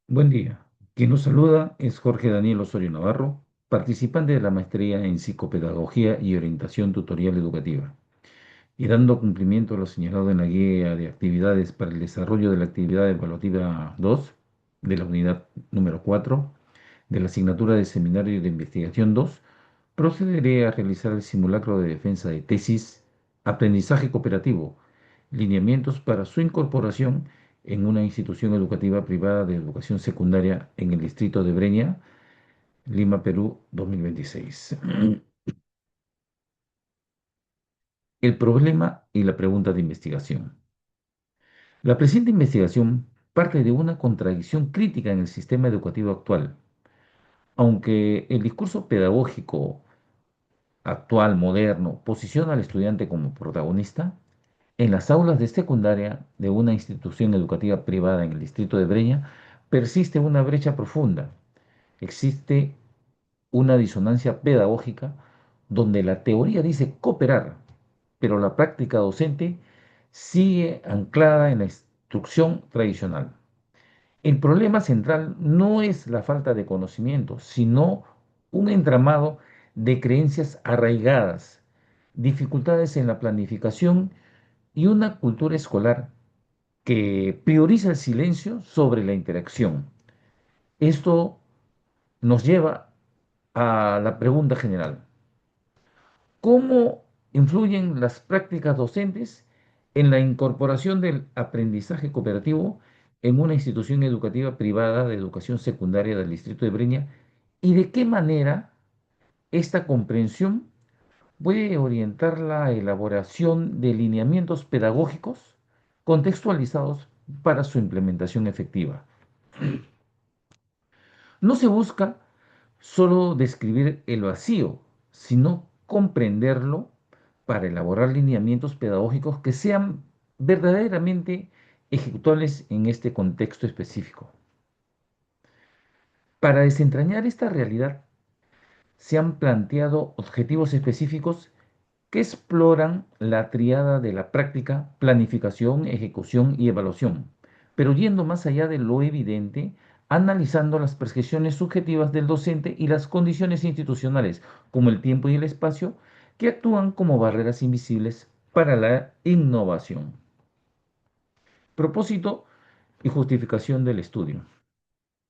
Buen día. Quien nos saluda es Jorge Daniel Osorio Navarro, participante de la maestría en Psicopedagogía y Orientación Tutorial Educativa, y dando cumplimiento a lo señalado en la guía de actividades para el desarrollo de la actividad evaluativa 2 de la unidad número 4 de la asignatura de Seminario de Investigación 2, procederé a realizar el simulacro de defensa de tesis Aprendizaje Cooperativo, lineamientos para su incorporación en una institución educativa privada de educación secundaria en el distrito de Breña, Lima, Perú, 2026. El problema y la pregunta de investigación. La presente investigación parte de una contradicción crítica en el sistema educativo actual. Aunque el discurso pedagógico actual, moderno, posiciona al estudiante como protagonista, en las aulas de secundaria de una institución educativa privada en el distrito de Breña persiste una brecha profunda. Existe una disonancia pedagógica donde la teoría dice cooperar, pero la práctica docente sigue anclada en la instrucción tradicional. El problema central no es la falta de conocimiento, sino un entramado de creencias arraigadas, dificultades en la planificación y una cultura escolar que prioriza el silencio sobre la interacción. Esto nos lleva a la pregunta general. ¿Cómo influyen las prácticas docentes en la incorporación del aprendizaje cooperativo en una institución educativa privada de educación secundaria del Distrito de Breña? ¿Y de qué manera esta comprensión puede orientar la elaboración de lineamientos pedagógicos contextualizados para su implementación efectiva? No se busca solo describir el vacío, sino comprenderlo para elaborar lineamientos pedagógicos que sean verdaderamente ejecutables en este contexto específico. Para desentrañar esta realidad, se han planteado objetivos específicos que exploran la triada de la práctica, planificación, ejecución y evaluación, pero yendo más allá de lo evidente, analizando las percepciones subjetivas del docente y las condiciones institucionales, como el tiempo y el espacio, que actúan como barreras invisibles para la innovación. Propósito y justificación del estudio.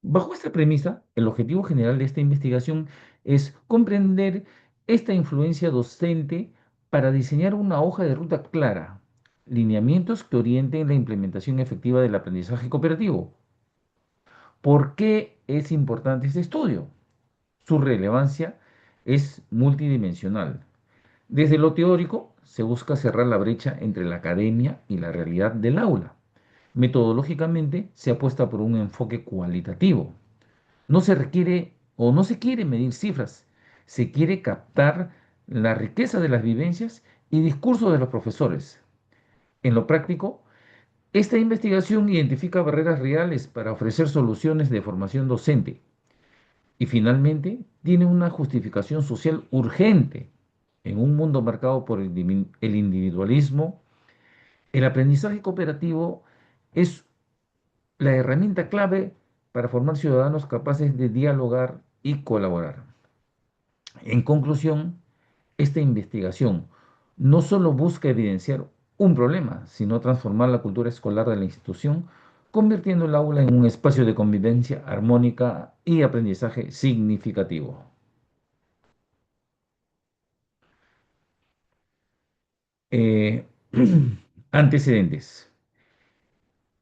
Bajo esta premisa, el objetivo general de esta investigación es comprender esta influencia docente para diseñar una hoja de ruta clara, lineamientos que orienten la implementación efectiva del aprendizaje cooperativo. ¿Por qué es importante este estudio? Su relevancia es multidimensional. Desde lo teórico, se busca cerrar la brecha entre la academia y la realidad del aula. Metodológicamente, se apuesta por un enfoque cualitativo. No se requiere o no se quiere medir cifras, se quiere captar la riqueza de las vivencias y discursos de los profesores. En lo práctico, esta investigación identifica barreras reales para ofrecer soluciones de formación docente y finalmente tiene una justificación social urgente. En un mundo marcado por el individualismo, el aprendizaje cooperativo es la herramienta clave para formar ciudadanos capaces de dialogar y colaborar. En conclusión, esta investigación no solo busca evidenciar un problema, sino transformar la cultura escolar de la institución, convirtiendo el aula en un espacio de convivencia armónica y aprendizaje significativo. Eh, Antecedentes.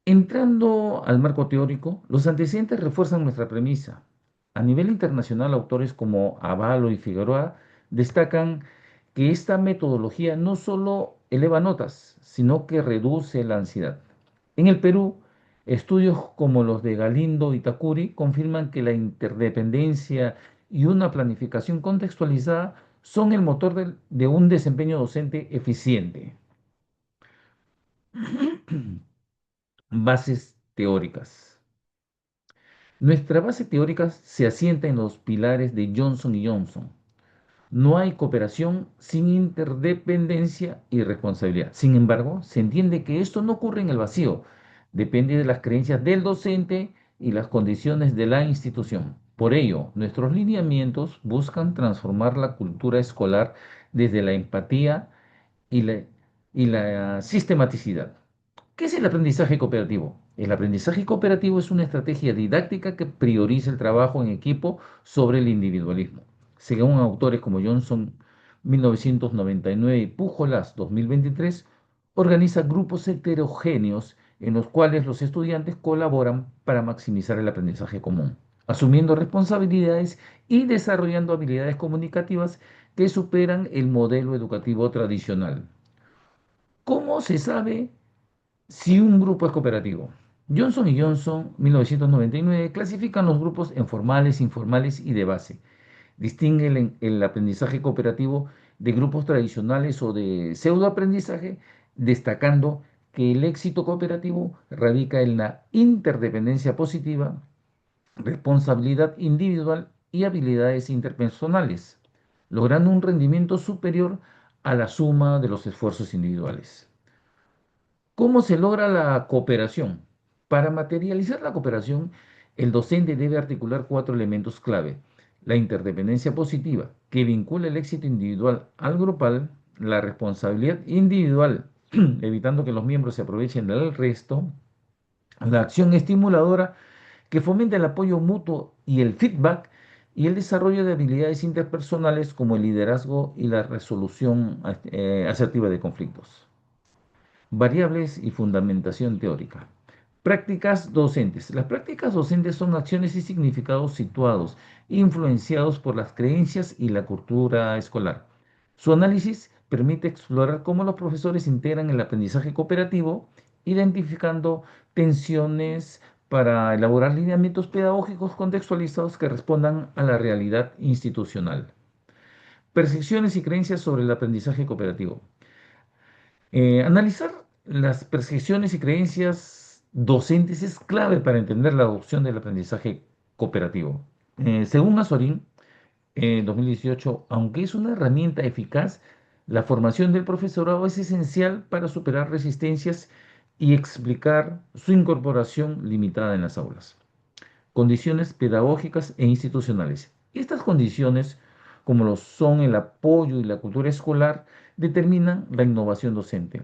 Entrando al marco teórico, los antecedentes refuerzan nuestra premisa. A nivel internacional, autores como Avalo y Figueroa destacan que esta metodología no solo eleva notas, sino que reduce la ansiedad. En el Perú, estudios como los de Galindo y Takuri confirman que la interdependencia y una planificación contextualizada son el motor de un desempeño docente eficiente. Bases teóricas. Nuestra base teórica se asienta en los pilares de Johnson y Johnson. No hay cooperación sin interdependencia y responsabilidad. Sin embargo, se entiende que esto no ocurre en el vacío. Depende de las creencias del docente y las condiciones de la institución. Por ello, nuestros lineamientos buscan transformar la cultura escolar desde la empatía y la sistematicidad. ¿Qué es el aprendizaje cooperativo? El aprendizaje cooperativo es una estrategia didáctica que prioriza el trabajo en equipo sobre el individualismo. Según autores como Johnson 1999 y Pujolas 2023, organiza grupos heterogéneos en los cuales los estudiantes colaboran para maximizar el aprendizaje común, asumiendo responsabilidades y desarrollando habilidades comunicativas que superan el modelo educativo tradicional. ¿Cómo se sabe si un grupo es cooperativo? Johnson y Johnson, 1999, clasifican los grupos en formales, informales y de base. Distinguen el aprendizaje cooperativo de grupos tradicionales o de pseudoaprendizaje, destacando que el éxito cooperativo radica en la interdependencia positiva, responsabilidad individual y habilidades interpersonales, logrando un rendimiento superior a la suma de los esfuerzos individuales. ¿Cómo se logra la cooperación? Para materializar la cooperación, el docente debe articular cuatro elementos clave. La interdependencia positiva, que vincula el éxito individual al grupal, la responsabilidad individual, evitando que los miembros se aprovechen del resto, la acción estimuladora, que fomenta el apoyo mutuo y el feedback, y el desarrollo de habilidades interpersonales como el liderazgo y la resolución asertiva de conflictos. Variables y fundamentación teórica. Prácticas docentes. Las prácticas docentes son acciones y significados situados, influenciados por las creencias y la cultura escolar. Su análisis permite explorar cómo los profesores integran el aprendizaje cooperativo, identificando tensiones para elaborar lineamientos pedagógicos contextualizados que respondan a la realidad institucional. Percepciones y creencias sobre el aprendizaje cooperativo. Analizar las percepciones y creencias docentes es clave para entender la adopción del aprendizaje cooperativo. Según Azorín, 2018, aunque es una herramienta eficaz, la formación del profesorado es esencial para superar resistencias y explicar su incorporación limitada en las aulas. Condiciones pedagógicas e institucionales. Estas condiciones, como lo son el apoyo y la cultura escolar, determinan la innovación docente.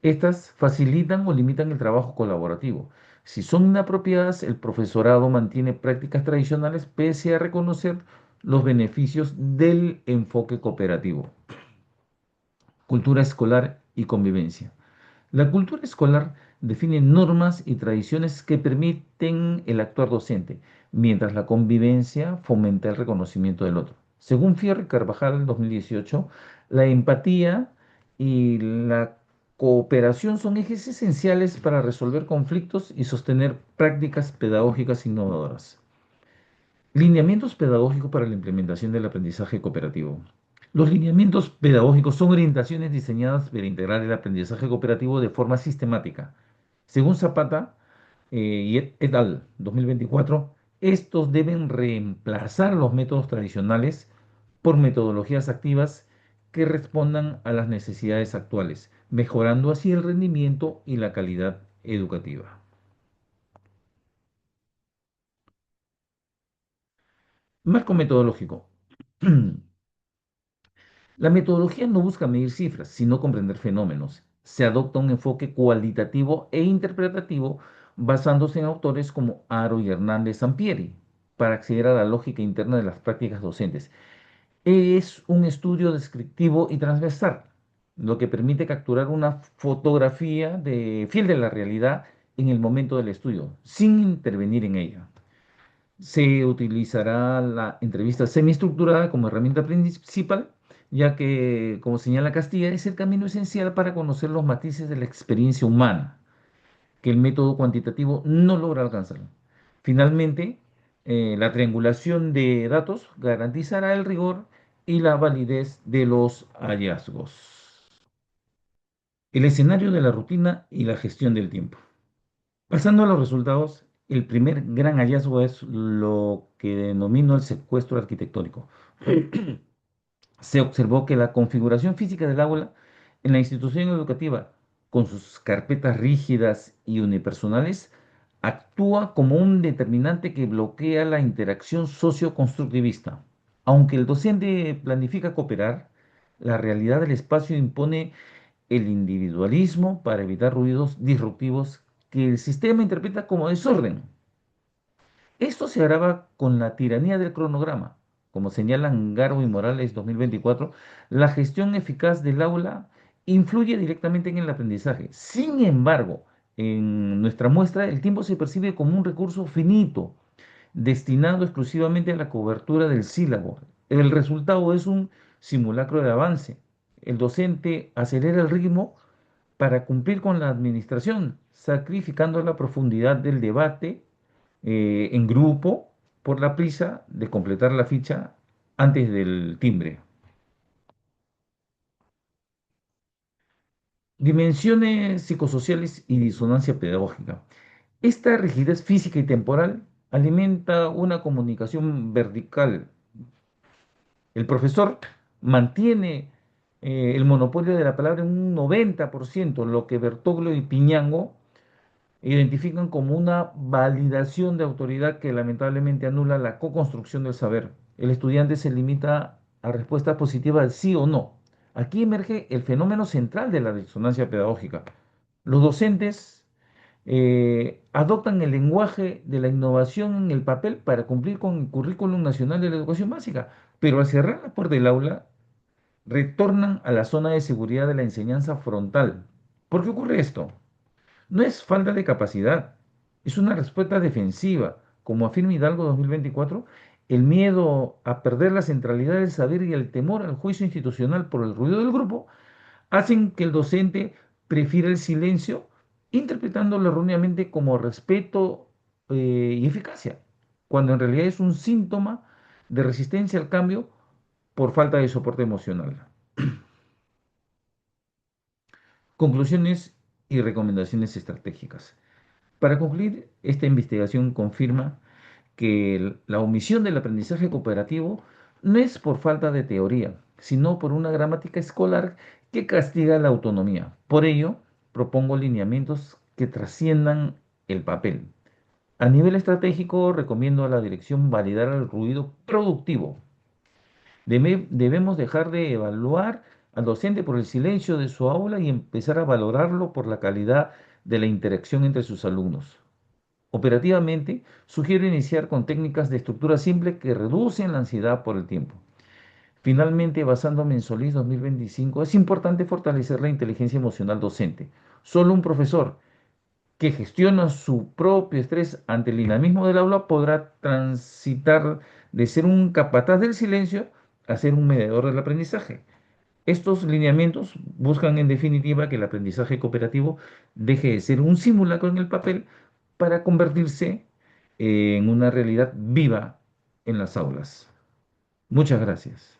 Estas facilitan o limitan el trabajo colaborativo. Si son inapropiadas, el profesorado mantiene prácticas tradicionales pese a reconocer los beneficios del enfoque cooperativo. Cultura escolar y convivencia. La cultura escolar define normas y tradiciones que permiten el actuar docente, mientras la convivencia fomenta el reconocimiento del otro. Según Fierro y Carvajal, 2018, la empatía y la cooperación son ejes esenciales para resolver conflictos y sostener prácticas pedagógicas innovadoras. Lineamientos pedagógicos para la implementación del aprendizaje cooperativo. Los lineamientos pedagógicos son orientaciones diseñadas para integrar el aprendizaje cooperativo de forma sistemática. Según Zapata y et al. 2024, estos deben reemplazar los métodos tradicionales por metodologías activas que respondan a las necesidades actuales, mejorando así el rendimiento y la calidad educativa. Marco metodológico. La metodología no busca medir cifras, sino comprender fenómenos. Se adopta un enfoque cualitativo e interpretativo basándose en autores como Aro y Hernández Sampieri para acceder a la lógica interna de las prácticas docentes. Es un estudio descriptivo y transversal, lo que permite capturar una fotografía fiel de la realidad en el momento del estudio, sin intervenir en ella. Se utilizará la entrevista semiestructurada como herramienta principal, ya que, como señala Castilla, es el camino esencial para conocer los matices de la experiencia humana, que el método cuantitativo no logra alcanzar. Finalmente, la triangulación de datos garantizará el rigor y la validez de los hallazgos. El escenario de la rutina y la gestión del tiempo. Pasando a los resultados, el primer gran hallazgo es lo que denomino el secuestro arquitectónico. Se observó que la configuración física del aula en la institución educativa, con sus carpetas rígidas y unipersonales, actúa como un determinante que bloquea la interacción socioconstructivista. Aunque el docente planifica cooperar, la realidad del espacio impone el individualismo para evitar ruidos disruptivos que el sistema interpreta como desorden. Esto se agrava con la tiranía del cronograma. Como señalan Garbo y Morales 2024, la gestión eficaz del aula influye directamente en el aprendizaje. Sin embargo, en nuestra muestra, el tiempo se percibe como un recurso finito, destinado exclusivamente a la cobertura del sílabo. El resultado es un simulacro de avance. El docente acelera el ritmo para cumplir con la administración, sacrificando la profundidad del debate en grupo por la prisa de completar la ficha antes del timbre. Dimensiones psicosociales y disonancia pedagógica. Esta rigidez física y temporal alimenta una comunicación vertical. El profesor mantiene el monopolio de la palabra en un 90%, lo que Bertoglio y Piñango identifican como una validación de autoridad que lamentablemente anula la co-construcción del saber. El estudiante se limita a respuestas positivas de sí o no. Aquí emerge el fenómeno central de la disonancia pedagógica. Los docentes adoptan el lenguaje de la innovación en el papel para cumplir con el currículum nacional de la educación básica, pero al cerrar la puerta del aula, retornan a la zona de seguridad de la enseñanza frontal. ¿Por qué ocurre esto? No es falta de capacidad, es una respuesta defensiva. Como afirma Hidalgo 2024, el miedo a perder la centralidad del saber y el temor al juicio institucional por el ruido del grupo hacen que el docente prefiera el silencio, interpretándolo erróneamente como respeto y eficacia, cuando en realidad es un síntoma de resistencia al cambio por falta de soporte emocional. Conclusiones y recomendaciones estratégicas. Para concluir, esta investigación confirma que la omisión del aprendizaje cooperativo no es por falta de teoría, sino por una gramática escolar que castiga la autonomía. Por ello, propongo lineamientos que trasciendan el papel. A nivel estratégico, recomiendo a la dirección validar el ruido productivo. Debemos dejar de evaluar al docente por el silencio de su aula y empezar a valorarlo por la calidad de la interacción entre sus alumnos. Operativamente, sugiero iniciar con técnicas de estructura simple que reducen la ansiedad por el tiempo. Finalmente, basándome en Solís 2025, es importante fortalecer la inteligencia emocional docente. Solo un profesor que gestiona su propio estrés ante el dinamismo del aula podrá transitar de ser un capataz del silencio a ser un mediador del aprendizaje. Estos lineamientos buscan en definitiva que el aprendizaje cooperativo deje de ser un simulacro en el papel para convertirse en una realidad viva en las aulas. Muchas gracias.